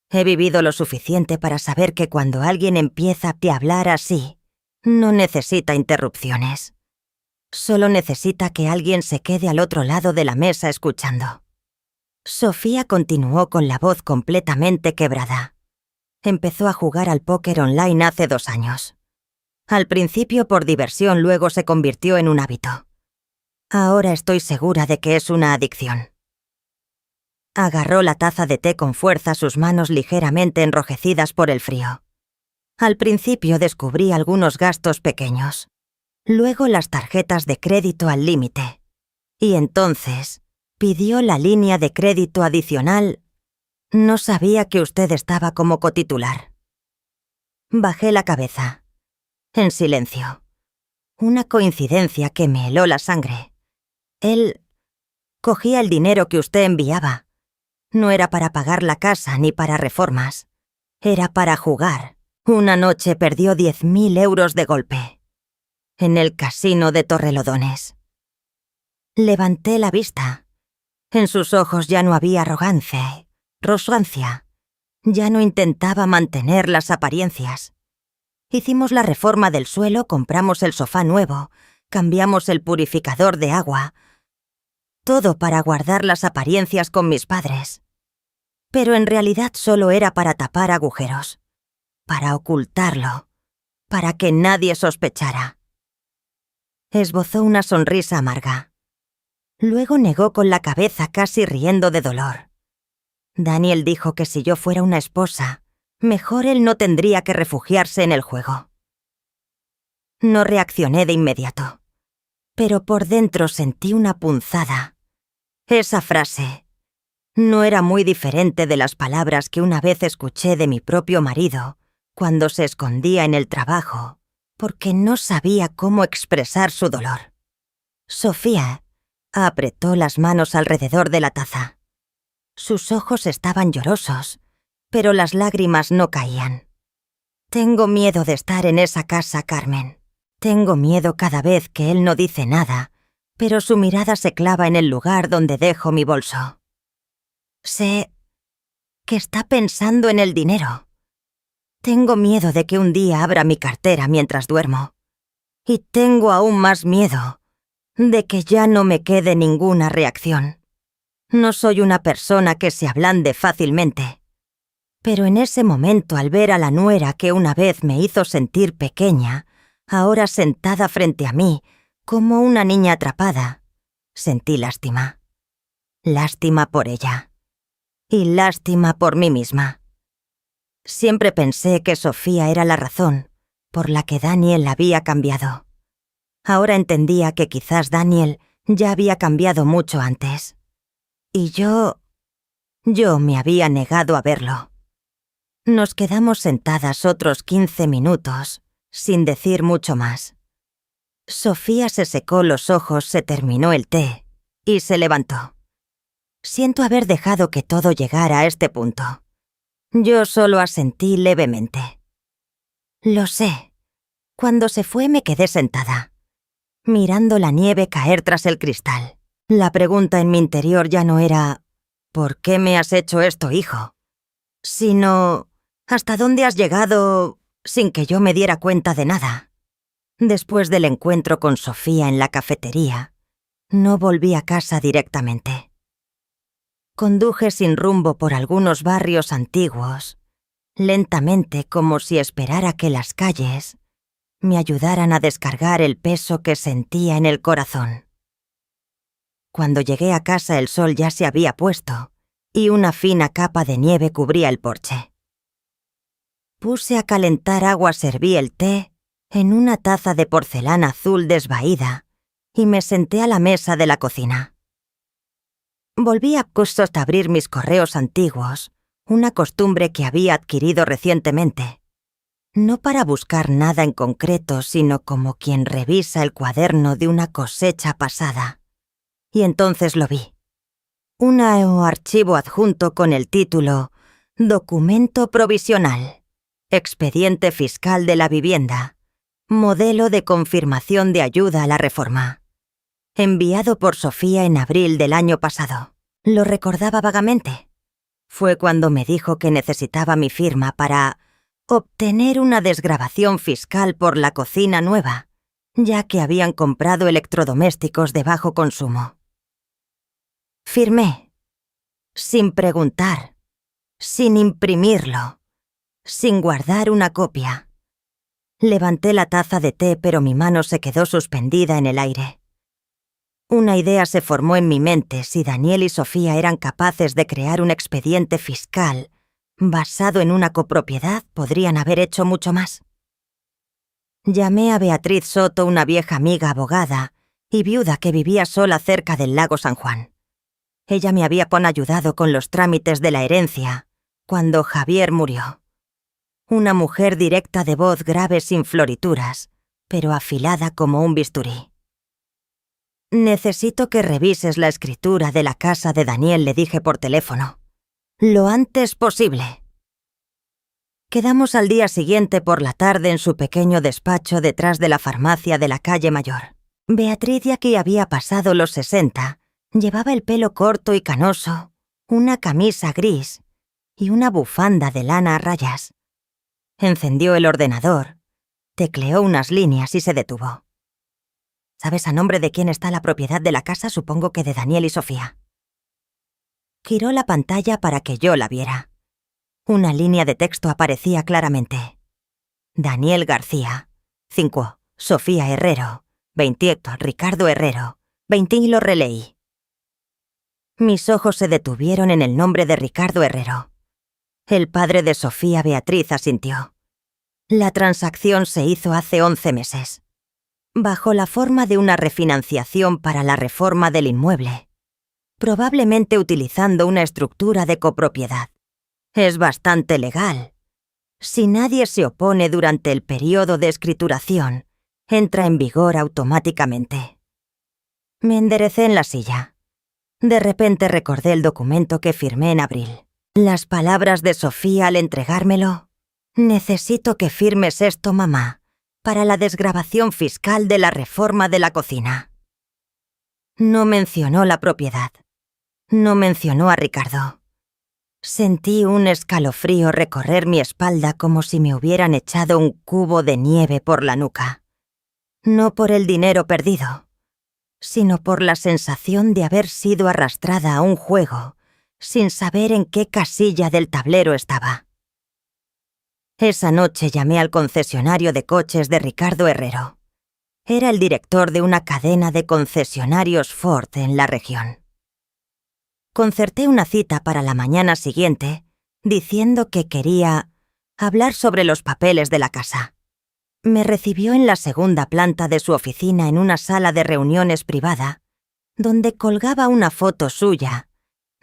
He vivido lo suficiente para saber que cuando alguien empieza a hablar así, no necesita interrupciones. Solo necesita que alguien se quede al otro lado de la mesa escuchando. Sofía continuó con la voz completamente quebrada. Empezó a jugar al póker online hace 2 años. Al principio por diversión, luego se convirtió en un hábito. Ahora estoy segura de que es una adicción. Agarró la taza de té con fuerza, sus manos ligeramente enrojecidas por el frío. Al principio descubrí algunos gastos pequeños. Luego las tarjetas de crédito al límite. Y entonces pidió la línea de crédito adicional. No sabía que usted estaba como cotitular. Bajé la cabeza. En silencio. Una coincidencia que me heló la sangre. Él cogía el dinero que usted enviaba. No era para pagar la casa ni para reformas. Era para jugar. Una noche perdió 10.000 euros de golpe. En el casino de Torrelodones. Levanté la vista. En sus ojos ya no había arrogancia, rosancia. Ya no intentaba mantener las apariencias. Hicimos la reforma del suelo, compramos el sofá nuevo, cambiamos el purificador de agua. Todo para guardar las apariencias con mis padres. Pero en realidad solo era para tapar agujeros. Para ocultarlo. Para que nadie sospechara. Esbozó una sonrisa amarga. Luego negó con la cabeza, casi riendo de dolor. Daniel dijo que si yo fuera una esposa, mejor él no tendría que refugiarse en el juego. No reaccioné de inmediato, pero por dentro sentí una punzada. Esa frase no era muy diferente de las palabras que una vez escuché de mi propio marido cuando se escondía en el trabajo, porque no sabía cómo expresar su dolor. Sofía apretó las manos alrededor de la taza. Sus ojos estaban llorosos, pero las lágrimas no caían. Tengo miedo de estar en esa casa, Carmen. Tengo miedo cada vez que él no dice nada, pero su mirada se clava en el lugar donde dejo mi bolso. Sé que está pensando en el dinero. Tengo miedo de que un día abra mi cartera mientras duermo. Y tengo aún más miedo de que ya no me quede ninguna reacción. No soy una persona que se ablande fácilmente. Pero en ese momento, al ver a la nuera que una vez me hizo sentir pequeña, ahora sentada frente a mí, como una niña atrapada, sentí lástima. Lástima por ella. Y lástima por mí misma. Siempre pensé que Sofía era la razón por la que Daniel había cambiado. Ahora entendía que quizás Daniel ya había cambiado mucho antes. y yo me había negado a verlo. Nos quedamos sentadas otros 15 minutos, sin decir mucho más. Sofía se secó los ojos, se terminó el té y se levantó. Siento haber dejado que todo llegara a este punto. Yo solo asentí levemente. Lo sé. Cuando se fue me quedé sentada, mirando la nieve caer tras el cristal. La pregunta en mi interior ya no era ¿por qué me has hecho esto, hijo?, sino ¿hasta dónde has llegado sin que yo me diera cuenta de nada? Después del encuentro con Sofía en la cafetería, no volví a casa directamente. Conduje sin rumbo por algunos barrios antiguos, lentamente, como si esperara que las calles me ayudaran a descargar el peso que sentía en el corazón. Cuando llegué a casa el sol ya se había puesto y una fina capa de nieve cubría el porche. Puse a calentar agua, serví el té en una taza de porcelana azul desvaída y me senté a la mesa de la cocina. Volví a abrir mis correos antiguos, una costumbre que había adquirido recientemente. No para buscar nada en concreto, sino como quien revisa el cuaderno de una cosecha pasada. Y entonces lo vi. Un archivo adjunto con el título Documento provisional. Expediente fiscal de la vivienda. Modelo de confirmación de ayuda a la reforma. Enviado por Sofía en abril del año pasado. Lo recordaba vagamente. Fue cuando me dijo que necesitaba mi firma para obtener una desgravación fiscal por la cocina nueva, ya que habían comprado electrodomésticos de bajo consumo. Firmé, sin preguntar, sin imprimirlo, sin guardar una copia. Levanté la taza de té, pero mi mano se quedó suspendida en el aire. Una idea se formó en mi mente: si Daniel y Sofía eran capaces de crear un expediente fiscal basado en una copropiedad, podrían haber hecho mucho más. Llamé a Beatriz Soto, una vieja amiga abogada y viuda que vivía sola cerca del lago San Juan. Ella me había ayudado con los trámites de la herencia cuando Javier murió. Una mujer directa, de voz grave, sin florituras, pero afilada como un bisturí. Necesito que revises la escritura de la casa de Daniel, le dije por teléfono. Lo antes posible. Quedamos al día siguiente por la tarde en su pequeño despacho detrás de la farmacia de la calle Mayor. Beatriz, ya que había pasado los 60, llevaba el pelo corto y canoso, una camisa gris y una bufanda de lana a rayas. Encendió el ordenador, tecleó unas líneas y se detuvo. ¿Sabes a nombre de quién está la propiedad de la casa? Supongo que de Daniel y Sofía. Giró la pantalla para que yo la viera. Una línea de texto aparecía claramente. Daniel García, 5, Sofía Herrero, 28, Ricardo Herrero, 20, y lo releí. Mis ojos se detuvieron en el nombre de Ricardo Herrero. El padre de Sofía. Beatriz asintió. La transacción se hizo hace 11 meses, bajo la forma de una refinanciación para la reforma del inmueble, probablemente utilizando una estructura de copropiedad. Es bastante legal. Si nadie se opone durante el periodo de escrituración, entra en vigor automáticamente. Me enderecé en la silla. De repente recordé el documento que firmé en abril. Las palabras de Sofía al entregármelo: necesito que firmes esto, mamá, para la desgravación fiscal de la reforma de la cocina. No mencionó la propiedad. No mencionó a Ricardo. Sentí un escalofrío recorrer mi espalda, como si me hubieran echado un cubo de nieve por la nuca. No por el dinero perdido, sino por la sensación de haber sido arrastrada a un juego sin saber en qué casilla del tablero estaba. Esa noche llamé al concesionario de coches de Ricardo Herrero. Era el director de una cadena de concesionarios Ford en la región. Concerté una cita para la mañana siguiente, diciendo que quería hablar sobre los papeles de la casa. Me recibió en la segunda planta de su oficina, en una sala de reuniones privada, donde colgaba una foto suya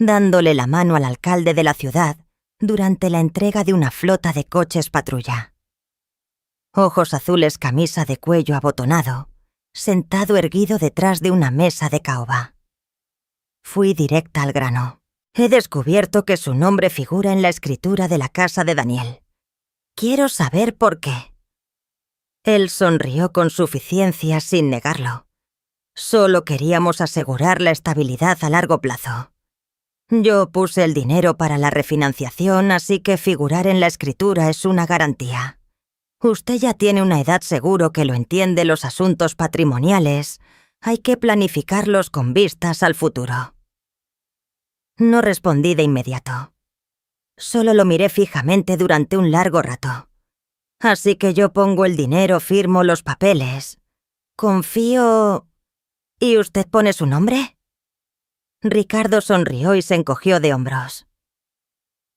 dándole la mano al alcalde de la ciudad durante la entrega de una flota de coches patrulla. Ojos azules, camisa de cuello abotonado, sentado erguido detrás de una mesa de caoba. Fui directa al grano. He descubierto que su nombre figura en la escritura de la casa de Daniel. Quiero saber por qué. Él sonrió con suficiencia sin negarlo. Solo queríamos asegurar la estabilidad a largo plazo. Yo puse el dinero para la refinanciación, así que figurar en la escritura es una garantía. Usted ya tiene una edad, seguro que lo entiende. Los asuntos patrimoniales hay que planificarlos con vistas al futuro. No respondí de inmediato. Solo lo miré fijamente durante un largo rato. Así que yo pongo el dinero, firmo los papeles. Confío... ¿Y usted pone su nombre? Ricardo sonrió y se encogió de hombros.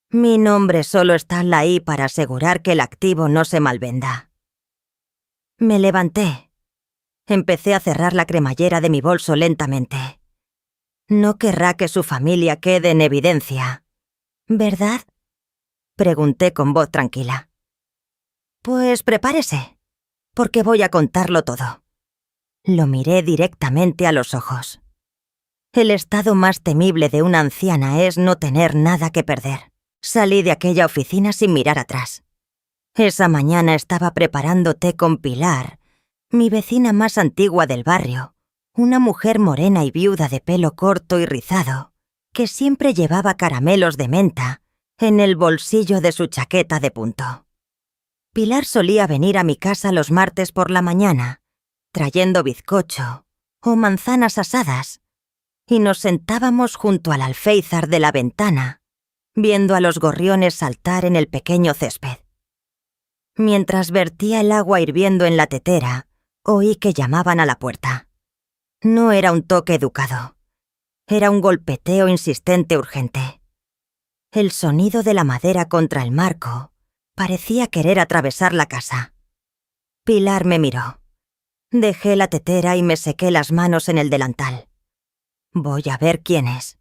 Mi nombre solo está ahí para asegurar que el activo no se malvenda. Me levanté. Empecé a cerrar la cremallera de mi bolso lentamente. No querrá que su familia quede en evidencia, ¿verdad? Pregunté con voz tranquila. Pues prepárese, porque voy a contarlo todo. Lo miré directamente a los ojos. El estado más temible de una anciana es no tener nada que perder. Salí de aquella oficina sin mirar atrás. Esa mañana estaba preparando té con Pilar, mi vecina más antigua del barrio, una mujer morena y viuda de pelo corto y rizado, que siempre llevaba caramelos de menta en el bolsillo de su chaqueta de punto. Pilar solía venir a mi casa los martes por la mañana, trayendo bizcocho o manzanas asadas, y nos sentábamos junto al alféizar de la ventana, viendo a los gorriones saltar en el pequeño césped. Mientras vertía el agua hirviendo en la tetera, oí que llamaban a la puerta. No era un toque educado. Era un golpeteo insistente urgente. El sonido de la madera contra el marco parecía querer atravesar la casa. Pilar me miró. Dejé la tetera y me sequé las manos en el delantal. Voy a ver quién es.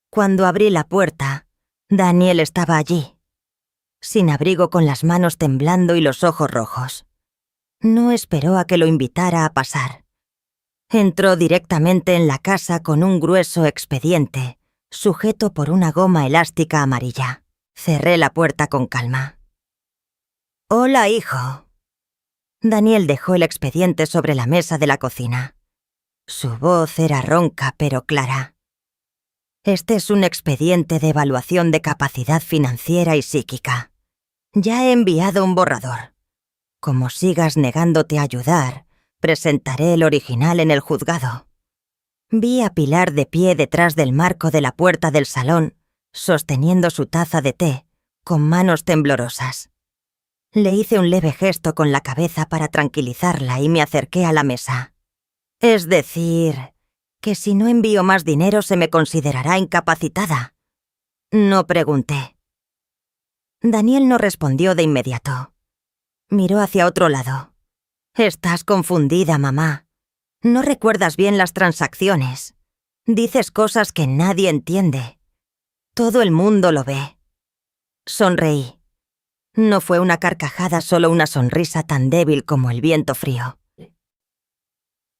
Cuando abrí la puerta, Daniel estaba allí, sin abrigo, con las manos temblando y los ojos rojos. No esperó a que lo invitara a pasar. Entró directamente en la casa con un grueso expediente, sujeto por una goma elástica amarilla. Cerré la puerta con calma. «Hola, hijo». Daniel dejó el expediente sobre la mesa de la cocina. Su voz era ronca pero clara. «Este es un expediente de evaluación de capacidad financiera y psíquica. Ya he enviado un borrador. Como sigas negándote a ayudar, presentaré el original en el juzgado». Vi a Pilar de pie detrás del marco de la puerta del salón, sosteniendo su taza de té, con manos temblorosas. Le hice un leve gesto con la cabeza para tranquilizarla y me acerqué a la mesa. «Es decir, que si no envío más dinero se me considerará incapacitada». No pregunté. Daniel no respondió de inmediato. Miró hacia otro lado. «Estás confundida, mamá. No recuerdas bien las transacciones. Dices cosas que nadie entiende. Todo el mundo lo ve». Sonreí. No fue una carcajada, solo una sonrisa tan débil como el viento frío.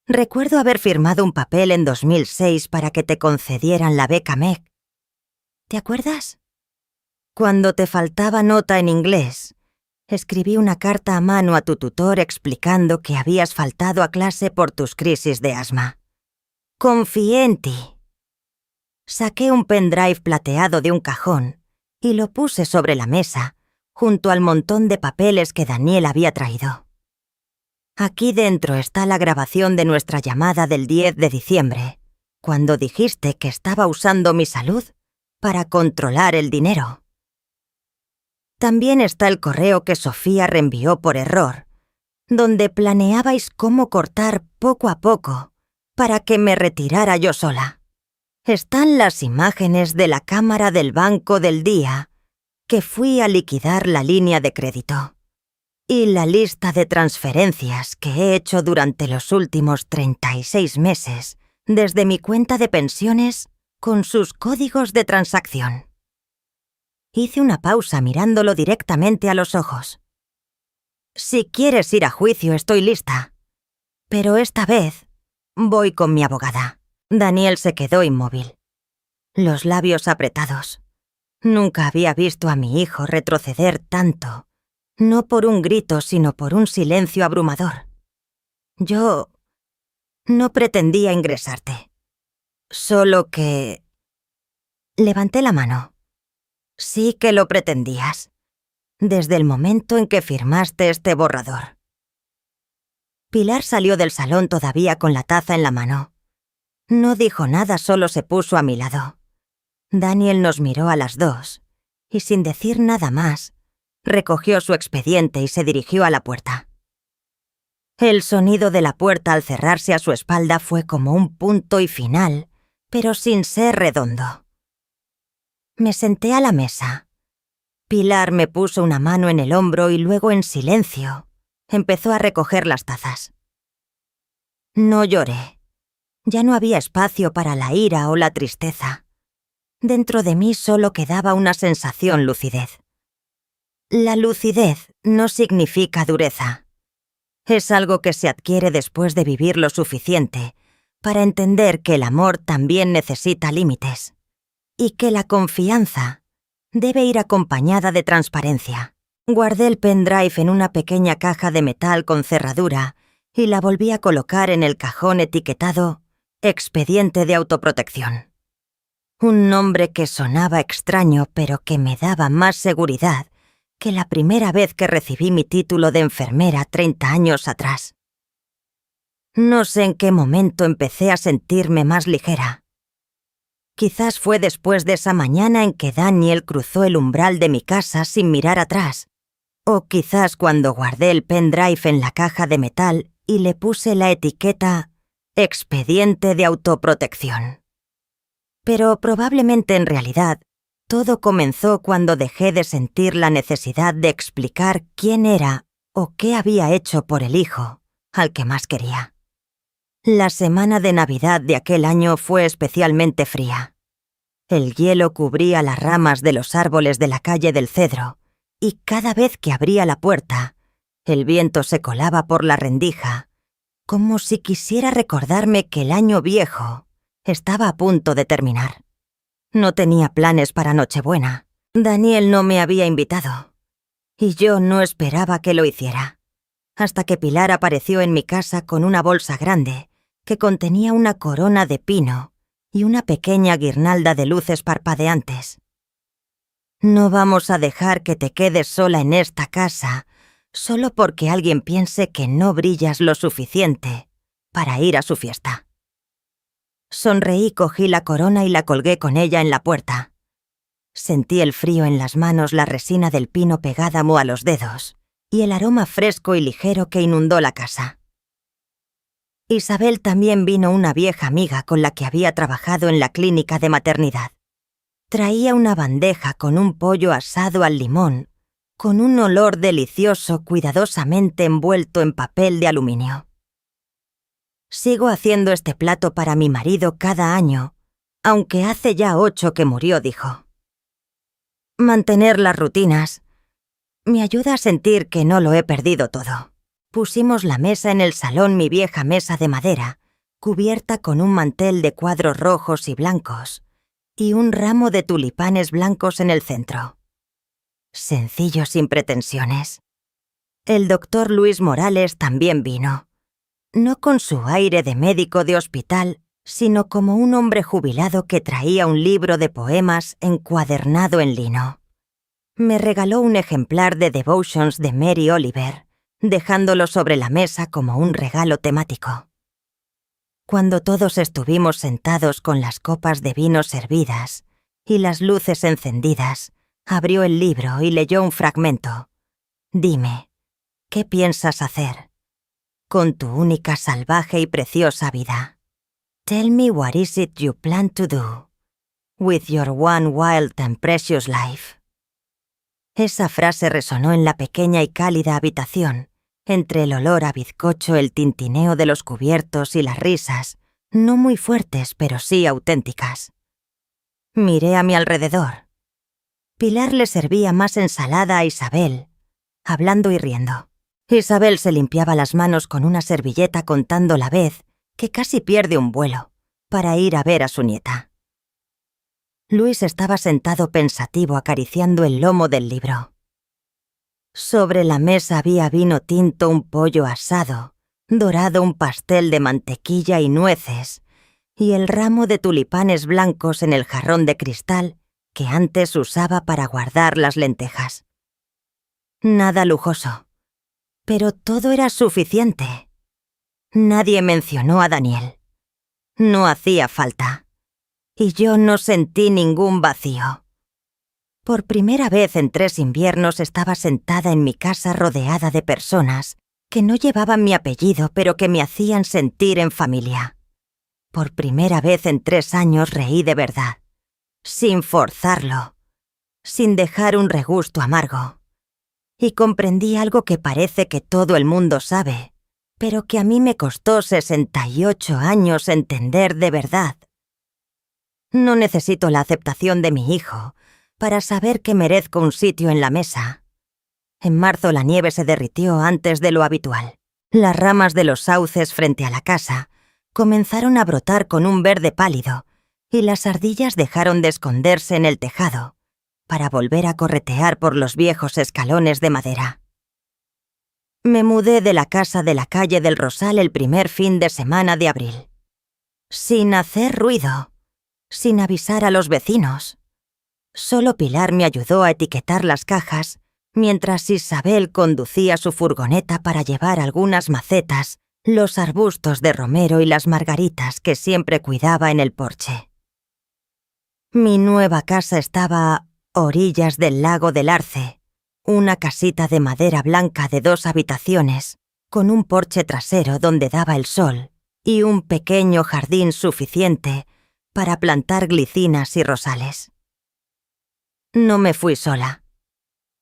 Recuerdo haber firmado un papel en 2006 para que te concedieran la beca MEC. ¿Te acuerdas? Cuando te faltaba nota en inglés, escribí una carta a mano a tu tutor explicando que habías faltado a clase por tus crisis de asma. Confié en ti. Saqué un pendrive plateado de un cajón y lo puse sobre la mesa, junto al montón de papeles que Daniel había traído. Aquí dentro está la grabación de nuestra llamada del 10 de diciembre, cuando dijiste que estaba usando mi salud para controlar el dinero. También está el correo que Sofía reenvió por error, donde planeabais cómo cortar poco a poco para que me retirara yo sola. Están las imágenes de la cámara del banco del día que fui a liquidar la línea de crédito, y la lista de transferencias que he hecho durante los últimos 36 meses desde mi cuenta de pensiones con sus códigos de transacción. Hice una pausa mirándolo directamente a los ojos. Si quieres ir a juicio, estoy lista. Pero esta vez voy con mi abogada. Daniel se quedó inmóvil, los labios apretados. Nunca había visto a mi hijo retroceder tanto, no por un grito, sino por un silencio abrumador. Yo no pretendía ingresarte. Solo que... Levanté la mano. Sí que lo pretendías. Desde el momento en que firmaste este borrador. Pilar salió del salón todavía con la taza en la mano. No dijo nada, solo se puso a mi lado. Daniel nos miró a las dos, y sin decir nada más, recogió su expediente y se dirigió a la puerta. El sonido de la puerta al cerrarse a su espalda fue como un punto y final, pero sin ser redondo. Me senté a la mesa. Pilar me puso una mano en el hombro y luego en silencio empezó a recoger las tazas. No lloré. Ya no había espacio para la ira o la tristeza. Dentro de mí solo quedaba una sensación: lucidez. La lucidez no significa dureza. Es algo que se adquiere después de vivir lo suficiente para entender que el amor también necesita límites y que la confianza debe ir acompañada de transparencia. Guardé el pendrive en una pequeña caja de metal con cerradura y la volví a colocar en el cajón etiquetado Expediente de autoprotección. Un nombre que sonaba extraño, pero que me daba más seguridad que la primera vez que recibí mi título de enfermera 30 años atrás. No sé en qué momento empecé a sentirme más ligera. Quizás fue después de esa mañana en que Daniel cruzó el umbral de mi casa sin mirar atrás, o quizás cuando guardé el pendrive en la caja de metal y le puse la etiqueta Expediente de autoprotección. Pero probablemente en realidad todo comenzó cuando dejé de sentir la necesidad de explicar quién era o qué había hecho por el hijo al que más quería. La semana de Navidad de aquel año fue especialmente fría. El hielo cubría las ramas de los árboles de la calle del Cedro, y cada vez que abría la puerta, el viento se colaba por la rendija, como si quisiera recordarme que el año viejo estaba a punto de terminar. No tenía planes para Nochebuena. Daniel no me había invitado, y yo no esperaba que lo hiciera, hasta que Pilar apareció en mi casa con una bolsa grande que contenía una corona de pino y una pequeña guirnalda de luces parpadeantes. No vamos a dejar que te quedes sola en esta casa solo porque alguien piense que no brillas lo suficiente para ir a su fiesta. Sonreí, cogí la corona y la colgué con ella en la puerta. Sentí el frío en las manos, la resina del pino pegada a los dedos y el aroma fresco y ligero que inundó la casa. Isabel también vino, una vieja amiga con la que había trabajado en la clínica de maternidad. Traía una bandeja con un pollo asado al limón, con un olor delicioso cuidadosamente envuelto en papel de aluminio. Sigo haciendo este plato para mi marido cada año, aunque hace ya 8 que murió, dijo. Mantener las rutinas me ayuda a sentir que no lo he perdido todo. Pusimos la mesa en el salón, mi vieja mesa de madera, cubierta con un mantel de cuadros rojos y blancos, y un ramo de tulipanes blancos en el centro. Sencillo, sin pretensiones. El doctor Luis Morales también vino, no con su aire de médico de hospital, sino como un hombre jubilado que traía un libro de poemas encuadernado en lino. Me regaló un ejemplar de Devotions de Mary Oliver, dejándolo sobre la mesa como un regalo temático. Cuando todos estuvimos sentados con las copas de vino servidas y las luces encendidas, abrió el libro y leyó un fragmento. Dime, ¿qué piensas hacer con tu única, salvaje y preciosa vida? Tell me what is it you plan to do with your one wild and precious life. Esa frase resonó en la pequeña y cálida habitación, entre el olor a bizcocho, el tintineo de los cubiertos y las risas, no muy fuertes pero sí auténticas. Miré a mi alrededor. Pilar le servía más ensalada a Isabel, hablando y riendo. Isabel se limpiaba las manos con una servilleta contando la vez que casi pierde un vuelo para ir a ver a su nieta. Luis estaba sentado pensativo acariciando el lomo del libro. Sobre la mesa había vino tinto, un pollo asado, dorado un pastel de mantequilla y nueces, y el ramo de tulipanes blancos en el jarrón de cristal que antes usaba para guardar las lentejas. Nada lujoso, pero todo era suficiente. Nadie mencionó a Daniel. No hacía falta, y yo no sentí ningún vacío. Por primera vez en 3 inviernos estaba sentada en mi casa rodeada de personas que no llevaban mi apellido, pero que me hacían sentir en familia. Por primera vez en 3 años reí de verdad, sin forzarlo, sin dejar un regusto amargo. Y comprendí algo que parece que todo el mundo sabe, pero que a mí me costó 68 años entender de verdad. No necesito la aceptación de mi hijo para saber que merezco un sitio en la mesa. En marzo la nieve se derritió antes de lo habitual. Las ramas de los sauces frente a la casa comenzaron a brotar con un verde pálido y las ardillas dejaron de esconderse en el tejado para volver a corretear por los viejos escalones de madera. Me mudé de la casa de la calle del Rosal el primer fin de semana de abril. Sin hacer ruido, sin avisar a los vecinos. Solo Pilar me ayudó a etiquetar las cajas, mientras Isabel conducía su furgoneta para llevar algunas macetas, los arbustos de romero y las margaritas que siempre cuidaba en el porche. Mi nueva casa estaba a orillas del lago del Arce, una casita de madera blanca de 2 habitaciones, con un porche trasero donde daba el sol y un pequeño jardín suficiente para plantar glicinas y rosales. No me fui sola.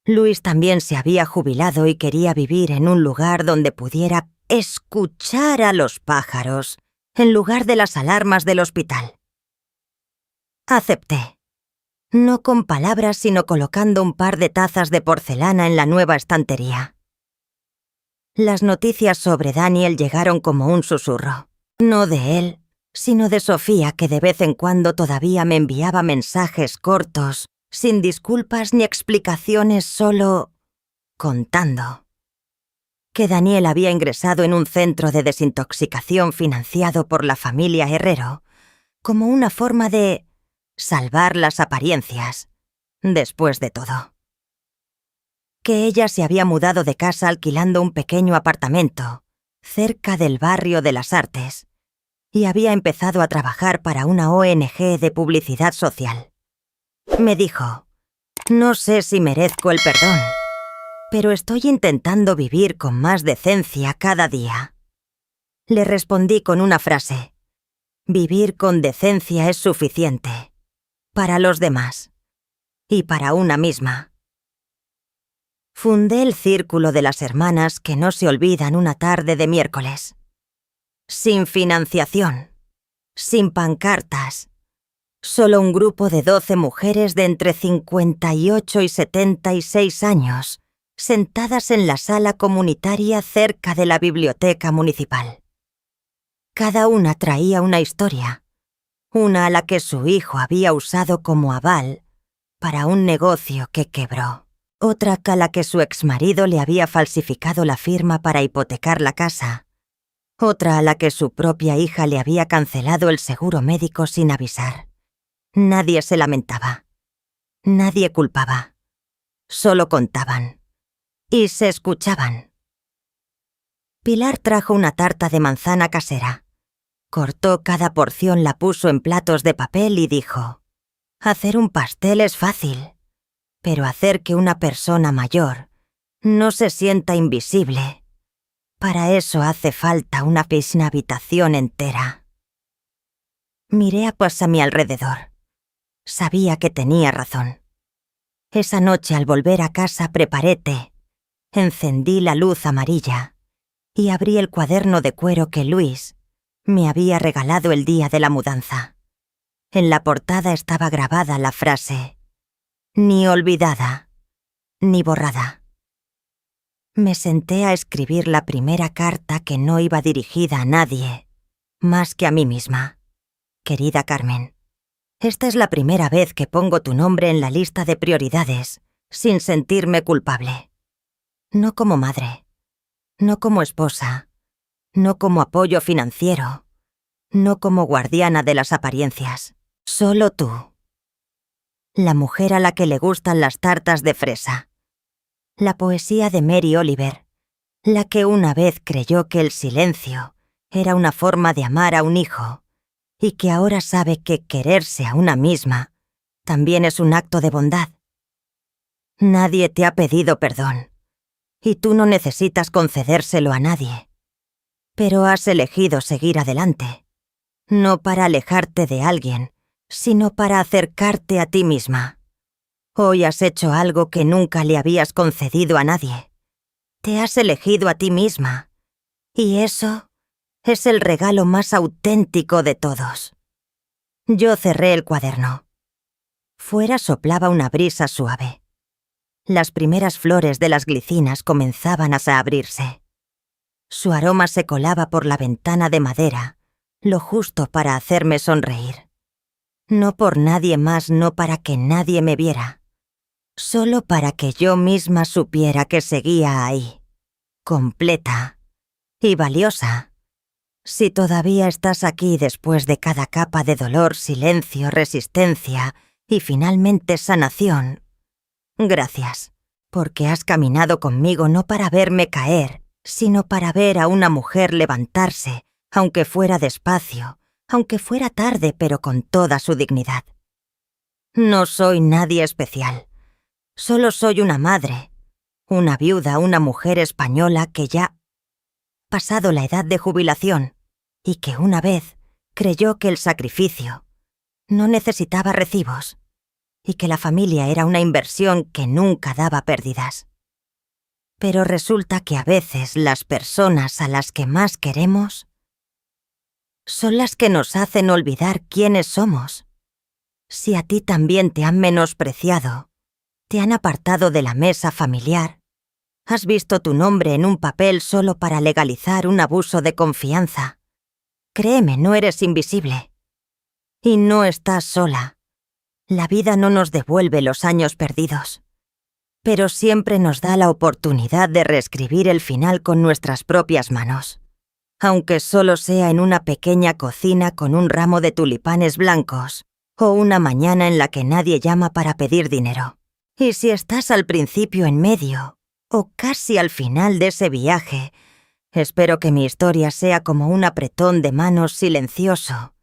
Luis también se había jubilado y quería vivir en un lugar donde pudiera escuchar a los pájaros, en lugar de las alarmas del hospital. Acepté. No con palabras, sino colocando un par de tazas de porcelana en la nueva estantería. Las noticias sobre Daniel llegaron como un susurro. No de él, sino de Sofía, que de vez en cuando todavía me enviaba mensajes cortos, sin disculpas ni explicaciones, solo contando. Que Daniel había ingresado en un centro de desintoxicación financiado por la familia Herrero, como una forma de salvar las apariencias, después de todo. Que ella se había mudado de casa alquilando un pequeño apartamento, cerca del barrio de las Artes, y había empezado a trabajar para una ONG de publicidad social. Me dijo, no sé si merezco el perdón, pero estoy intentando vivir con más decencia cada día. Le respondí con una frase, vivir con decencia es suficiente. Para los demás. Y para una misma. Fundé el Círculo de las Hermanas que no se olvidan una tarde de miércoles. Sin financiación. Sin pancartas. Solo un grupo de 12 mujeres de entre 58 y 76 años, sentadas en la sala comunitaria cerca de la biblioteca municipal. Cada una traía una historia. Una a la que su hijo había usado como aval para un negocio que quebró. Otra a la que su exmarido le había falsificado la firma para hipotecar la casa. Otra a la que su propia hija le había cancelado el seguro médico sin avisar. Nadie se lamentaba. Nadie culpaba. Solo contaban. Y se escuchaban. Pilar trajo una tarta de manzana casera. Cortó cada porción, la puso en platos de papel y dijo, hacer un pastel es fácil, pero hacer que una persona mayor no se sienta invisible, para eso hace falta una habitación entera. Miré a mi alrededor. Sabía que tenía razón. Esa noche al volver a casa preparé té, encendí la luz amarilla y abrí el cuaderno de cuero que Luis me había regalado el día de la mudanza. En la portada estaba grabada la frase: ni olvidada, ni borrada. Me senté a escribir la primera carta que no iba dirigida a nadie, más que a mí misma. Querida Carmen, esta es la primera vez que pongo tu nombre en la lista de prioridades, sin sentirme culpable. No como madre, no como esposa, no como apoyo financiero, no como guardiana de las apariencias. Solo tú. La mujer a la que le gustan las tartas de fresa. La poesía de Mary Oliver, la que una vez creyó que el silencio era una forma de amar a un hijo y que ahora sabe que quererse a una misma también es un acto de bondad. Nadie te ha pedido perdón y tú no necesitas concedérselo a nadie, pero has elegido seguir adelante, no para alejarte de alguien, sino para acercarte a ti misma. Hoy has hecho algo que nunca le habías concedido a nadie. Te has elegido a ti misma. Y eso es el regalo más auténtico de todos. Yo cerré el cuaderno. Fuera soplaba una brisa suave. Las primeras flores de las glicinas comenzaban a abrirse. Su aroma se colaba por la ventana de madera, lo justo para hacerme sonreír. No por nadie más, no para que nadie me viera. Solo para que yo misma supiera que seguía ahí, completa y valiosa. Si todavía estás aquí después de cada capa de dolor, silencio, resistencia y finalmente sanación, gracias, porque has caminado conmigo no para verme caer, sino para ver a una mujer levantarse, aunque fuera despacio, aunque fuera tarde, pero con toda su dignidad. No soy nadie especial. Solo soy una madre, una viuda, una mujer española que ya ha pasado la edad de jubilación y que una vez creyó que el sacrificio no necesitaba recibos y que la familia era una inversión que nunca daba pérdidas. Pero resulta que a veces las personas a las que más queremos son las que nos hacen olvidar quiénes somos. Si a ti también te han menospreciado, te han apartado de la mesa familiar, has visto tu nombre en un papel solo para legalizar un abuso de confianza, créeme, no eres invisible. Y no estás sola. La vida no nos devuelve los años perdidos, pero siempre nos da la oportunidad de reescribir el final con nuestras propias manos. Aunque solo sea en una pequeña cocina con un ramo de tulipanes blancos o una mañana en la que nadie llama para pedir dinero. Y si estás al principio, en medio o casi al final de ese viaje, espero que mi historia sea como un apretón de manos silencioso.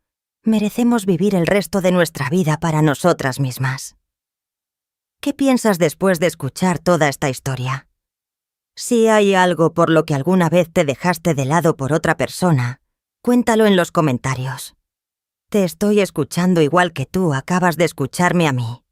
Merecemos vivir el resto de nuestra vida para nosotras mismas. ¿Qué piensas después de escuchar toda esta historia? Si hay algo por lo que alguna vez te dejaste de lado por otra persona, cuéntalo en los comentarios. Te estoy escuchando igual que tú acabas de escucharme a mí.